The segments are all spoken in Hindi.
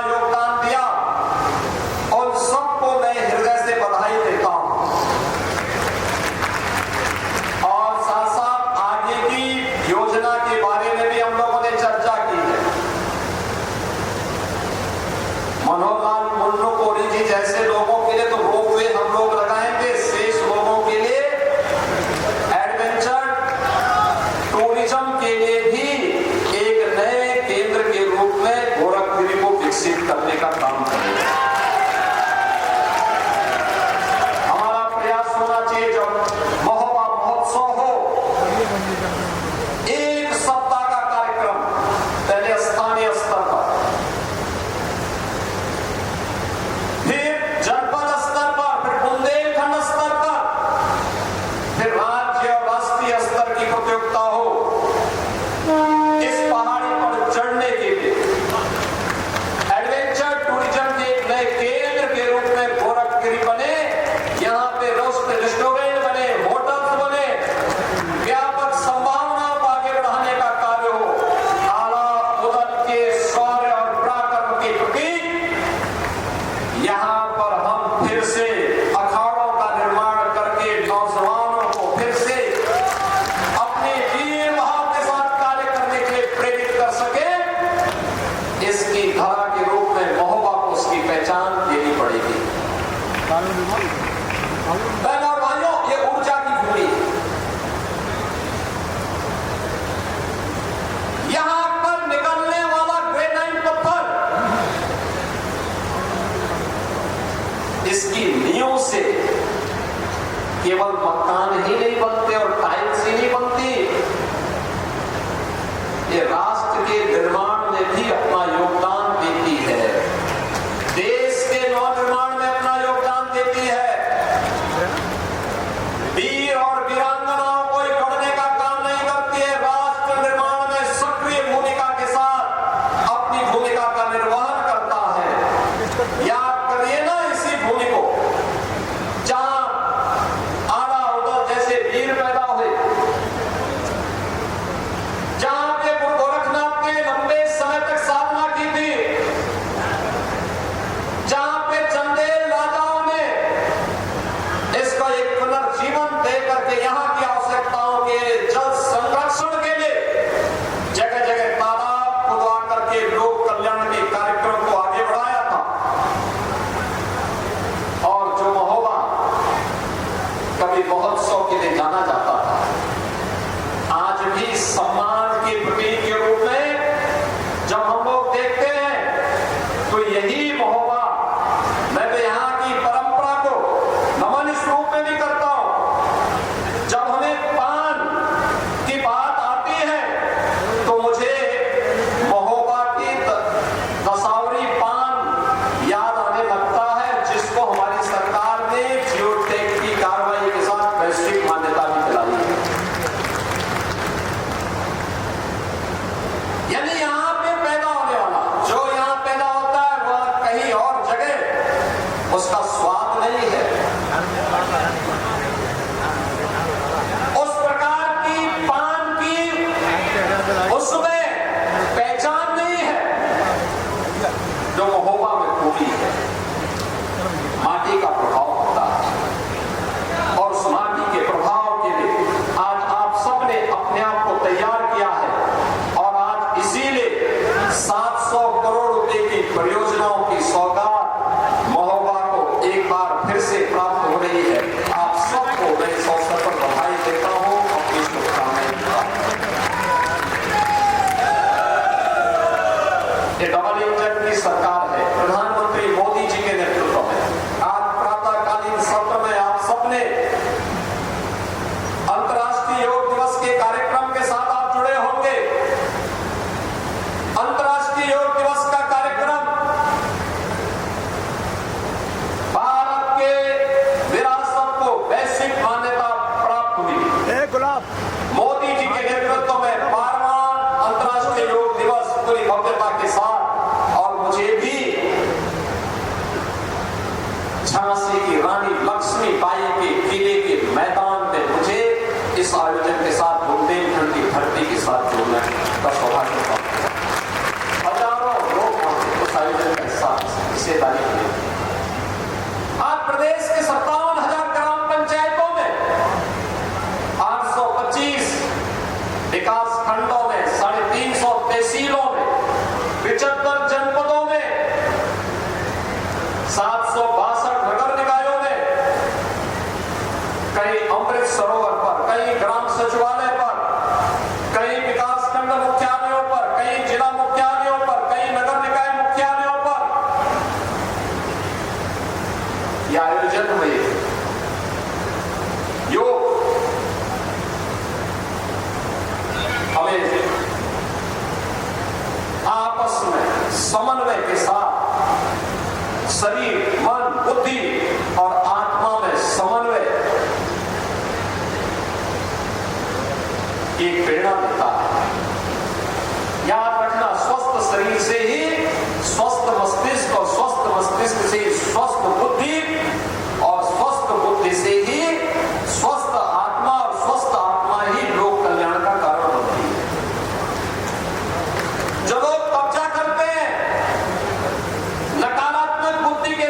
अपना योगदान दिया, उन सबको मैं हृदय से बधाई देता हूं। और साथ साथ आगे की योजना के बारे में भी हम लोगों ने चर्चा की है। मनोहर लाल मुन्नू कोरी जी जैसे लोगों के लिए तो रोपवे हम लोग लगाएंगे, शेष लोगों के लिए एडवेंचर टूरिज्म के लिए भी एक नए केंद्र के रूप में गोरखगिरी को विकसित करने का काम करेंगे। हमारा प्रयास होना चाहिए जब महोबा महोत्सव हो, एक सप्ताह का कार्यक्रम पहले स्थानीय स्तर पर, फिर जनपद स्तर पर, फिर बुंदेलखंड स्तर पर, फिर राज्य और राष्ट्रीय स्तर की प्रतियोगिता हो। इस पहाड़ी पर चढ़ने के लिए एडवेंचर टूरिज्म के एक नए केंद्र के रूप में गोरखगिरी बने, यहाँ पे रेस्टोरेंट बने, होटल्स बने, व्यापक संभावनाओं को आगे बढ़ाने का कार्य हो। आला उदल के शौर्य और पराक्रम के प्रतीक यहाँ पर हम फिर से अखाड़ों का निर्माण करके नौजवानों को फिर से अपने वीर भाव के साथ कार्य करने के लिए प्रेरित कर सके। इसकी धारा के रूप में महोबा को उसकी पहचान देनी पड़ेगी। बहनों और भाइयों, ये ऊर्जा की भूमि है। यहां पर निकलने वाला ग्रेनाइट पत्थर, इसकी नींव से केवल मकान ही नहीं बनते और टाइल्स ही नहीं बनती, ये राष्ट्र के निर्माण में भी अपना योगदान देती है, देश के नवनिर्माण में अपना योगदान देती है। वीर और वीरांगनाओं को गढ़ने का काम नहीं करती है, राष्ट्र निर्माण में सक्रिय भूमिका के साथ अपनी भूमिका का निर्वहन करता है। याद करिए ना इसी भूमि को, जहां आला उदल जैसे वीर पैदा हुए, जहां पे गुरु गोरखनाथ ने लंबे समय तक साधना की थी, जहां पे चंदेल राजाओं ने इसका एक पुनर्जीवन दे करके यहाँ की आवश्यकताओं के जल संरक्षण के लिए जगह जगह तालाब खुदवा करके लोक कल्याण के कार्यक्रम को आगे बढ़ाया था। और जो महोबा कभी महोत्सव के लिए जाना जाता था, आज भी सम्मान के प्रतीक के रूप में जब हम लोग देखते हैं तो यही महोबा, मैं तो यहाँ की परंपरा को नमन इस रूप में भी करता हूं। जब हमें पान की बात आती है तो मुझे महोबा की दसावरी पान याद आने लगता है, जिसको हमारी सरकार ने जियोटेक की कार्रवाई के साथ वैश्विक मान्यता भी दिलाई है। यानी यहाँ पे पैदा होने वाला, जो यहाँ पैदा होता है वह कहीं और जगह उसका स्वाद नहीं है, उस प्रकार की पान की उसमें पहचान नहीं है जो महोबा में खूबी है। माटी का प्रभाव होता है और उस माटी के प्रभाव के लिए आज आप सबने अपने आप को तैयार किया है और आज इसीलिए 700 करोड़ रुपए की परियोजनाओं की सौगात महोबा को एक बार फिर से प्राप्त हो रही है। आप सबको मैं इस अवसर पर बधाई देता हूं, अपनी शुभकामनाएं देता हूं। ये डबल इंजन की सरकार है, प्रधानमंत्री मोदी जी हिस्सेदारी मिलेगी। आज प्रदेश के 57,000 ग्राम पंचायतों में 825 विकास खंडों में 350 तहसीलों में 75 जनपदों में 762 नगर निकायों में कई अमृत सरोवर पर, कई ग्राम सचिवालय पर, कई विकास खंड मुख्यालयों पर, कई जिला मुख्यालयों पर, कई नगर निकाय मुख्यालयों पर यह आयोजन हुए। योग हमें आपस में समन्वय के साथ शरीर, मन, बुद्धि और आत्मा में समन्वय की प्रेरणा देता है। याद रखना, स्वस्थ शरीर से ही स्वस्थ मस्तिष्क, और स्वस्थ मस्तिष्क से ही स्वस्थ बुद्धि, और स्वस्थ बुद्धि से ही स्वस्थ आत्मा, और स्वस्थ आत्मा ही लोक कल्याण का कारण बनती है। जो लोग कब्जा करते हैं नकारात्मक बुद्धि के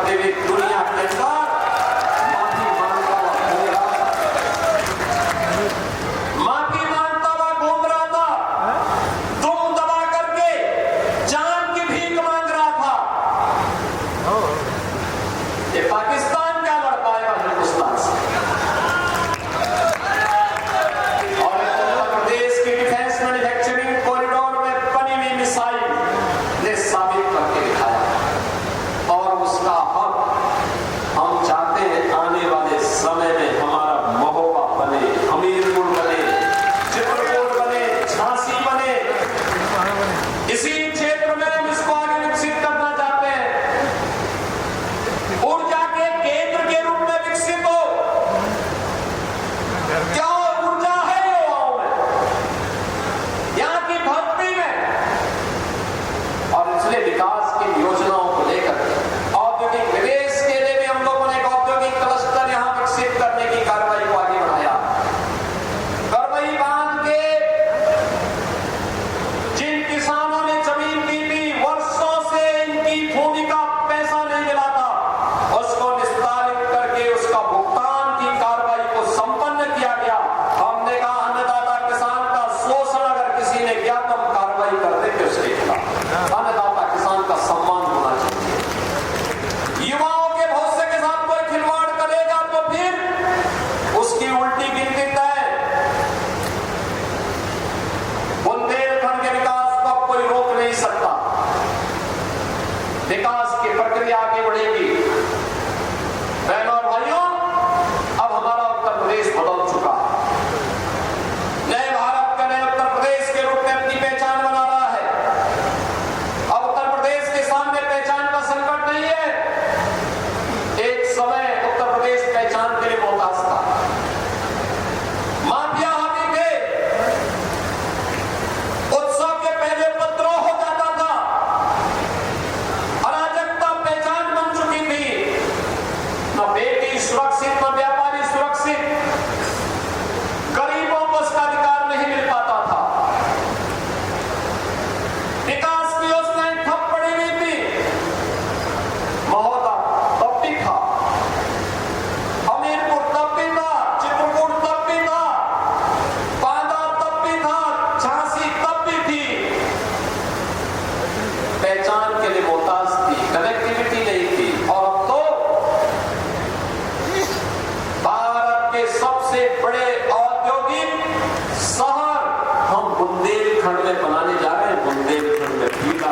करते हुए दुनिया के अंदर माफी मांगता हुआ घूम रहा था, माफी मांगता हुआ घूम रहा था, दुम दबा करके जान की भीख मांग रहा था। ये पाकिस्तान क्या लड़ पाएगा हिंदुस्तान से? और उत्तर प्रदेश की डिफेंस मैन्युफैक्चरिंग कॉरिडोर में बनी हुई मिसाइल ने साबित करके दिखाया। और उसका हक हम चाहते हैं आने वाले समय में हमारा महोबा बने, हमीरपुर बने, चित्रकूट बने, झांसी बने। इसी क्षेत्र में हम इसको आगे विकसित करना चाहते हैं, ऊर्जा के केंद्र के रूप में विकसित हो। क्या ऊर्जा है युवाओं में, यहाँ की भक्ति में। और इसलिए विकास की योजनाओं को लेकर औद्योगिक निवेश के लिए भी हम लोगों ने एक औद्योगिक क्लस्टर यहाँ विकसित करने की कार्रवाई को आगे बढ़ाया। करवई बांध के जिन किसानों ने जमीन दी थी, वर्षों से इनकी भूमि का पैसा नहीं मिला था, उसको निस्तारित करके उसका भुगतान की कार्रवाई को संपन्न किया गया। हमने कहा अन्नदाता किसान का शोषण अगर किसी ने किया तो हम कार्रवाई करते थे उसके खिलाफ। अन्नदाता किसान का सम्मान होना चाहिए। युवाओं के भविष्य के साथ कोई खिलवाड़ करेगा तो फिर उसकी उल्टी गिनती तय। बुंदेलखंड के विकास को कोई रोक नहीं सकता। विकास की प्रक्रिया आगे बढ़ेगी। बहनों और भाइयों, अब हमारा उत्तर प्रदेश बदल चुका है। नए भारत का नए उत्तर प्रदेश के रूप में अपनी पहचान बना रहा है। अब उत्तर प्रदेश के सामने पहचान का संकट नहीं है। एक समय उत्तर प्रदेश पहचान के लिए मोहताज था। माफिया हावी थे, उत्सव के पहले उपद्रव हो जाता था, अराजकता पहचान बन चुकी थी। न बेटी सुरक्षित, न व्यापारी सुरक्षित, गरीबों को उसका अधिकार नहीं मिल पाता था। विकास की योजनाएं ठप पड़ी हुई थी। महोदा तब भी था, हमीरपुर तब भी था, चित्रकूट तब भी था, बांदा तब भी था, झांसी तब भी थी। पहचान के लिए मोहताज थी, कनेक्टिविटी नहीं थी। और अब तो भारत के सबसे बड़े औद्योगिक शहर हम बुंदेलखंड में बनाने जा रहे हैं। बुंदेलखंड में भीगा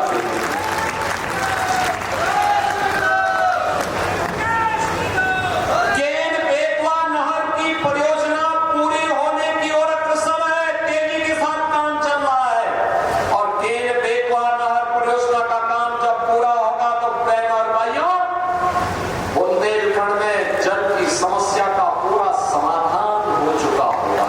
केन बेतवा नहर की परियोजना पूरी होने की ओर अग्रसर है। तेजी के साथ काम चल रहा है। और केन बेतवा नहर परियोजना का काम जब पूरा होगा तो बहनों और भाइयों, बुंदेलखंड में जल की समस्या का पूरा समाधान हो चुका होगा।